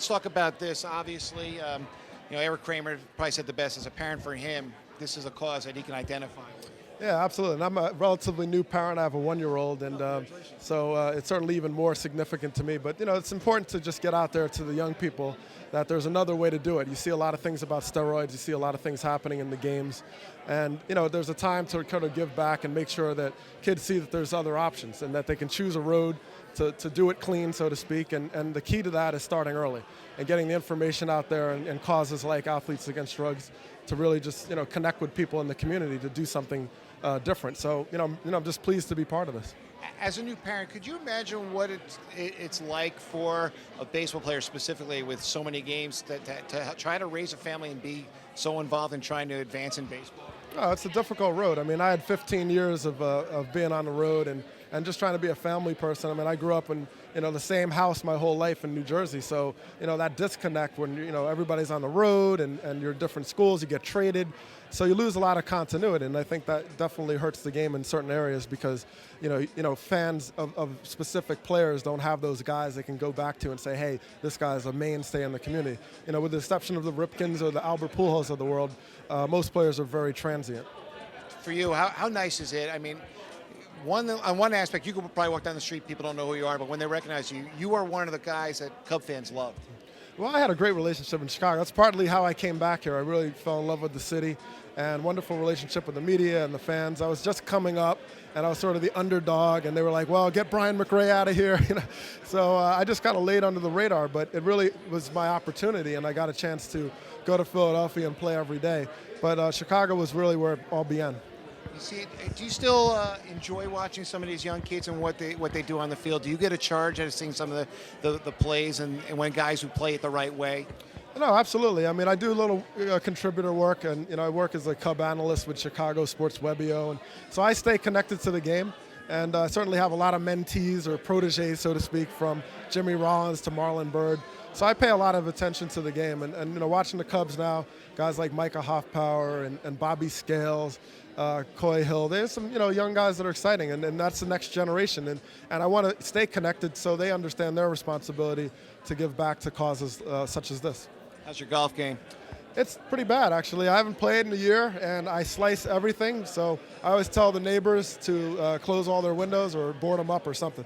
let's talk about this. Obviously, Eric Kramer probably said the best. As a parent for him, this is a cause that he can identify with. Yeah, absolutely. And I'm a relatively new parent. I have a 1-year-old, and so it's certainly even more significant to me. But, it's important to just get out there to the young people that there's another way to do it. You see a lot of things about steroids. You see a lot of things happening in the games. And, there's a time to kind of give back and make sure that kids see that there's other options and that they can choose a road to do it clean, so to speak. And the key to that is starting early and getting the information out there and causes like Athletes Against Drugs to really just, connect with people in the community to do something different. So, I'm just pleased to be part of this. As a new parent, could you imagine what it's like for a baseball player specifically with so many games to try to raise a family and be so involved in trying to advance in baseball? Oh, it's a difficult road. I mean, I had 15 years of being on the road and just trying to be a family person. I mean, I grew up in, the same house my whole life in New Jersey. So, that disconnect when, everybody's on the road and you're different schools, you get traded. So you lose a lot of continuity, and I think that definitely hurts the game in certain areas because, fans of specific players don't have those guys they can go back to and say, hey, this guy's a mainstay in the community. With the exception of the Ripkins or the Albert Pujols of the world, most players are very transient. For you, how nice is it? I mean, on one aspect, you could probably walk down the street, people don't know who you are, but when they recognize you, you are one of the guys that Cub fans love. Well, I had a great relationship in Chicago. That's partly how I came back here. I really fell in love with the city and wonderful relationship with the media and the fans. I was just coming up, and I was sort of the underdog, and they were like, well, get Brian McRae out of here. So I just kind of laid under the radar, but it really was my opportunity, and I got a chance to go to Philadelphia and play every day. But Chicago was really where it all began. Do you still enjoy watching some of these young kids and what they do on the field? Do you get a charge out of seeing some of the plays and when guys who play it the right way? No, absolutely. I mean, I do a little contributor work, and I work as a Cub analyst with Chicago Sports Webio, and so I stay connected to the game. And certainly have a lot of mentees or proteges, so to speak, from Jimmy Rollins to Marlon Byrd. So I pay a lot of attention to the game, and watching the Cubs now, guys like Micah Hoffpower and Bobby Scales, Coy Hill. There's some young guys that are exciting, and that's the next generation. And I want to stay connected so they understand their responsibility to give back to causes such as this. How's your golf game? It's pretty bad, actually. I haven't played in a year, and I slice everything. So I always tell the neighbors to close all their windows or board them up or something.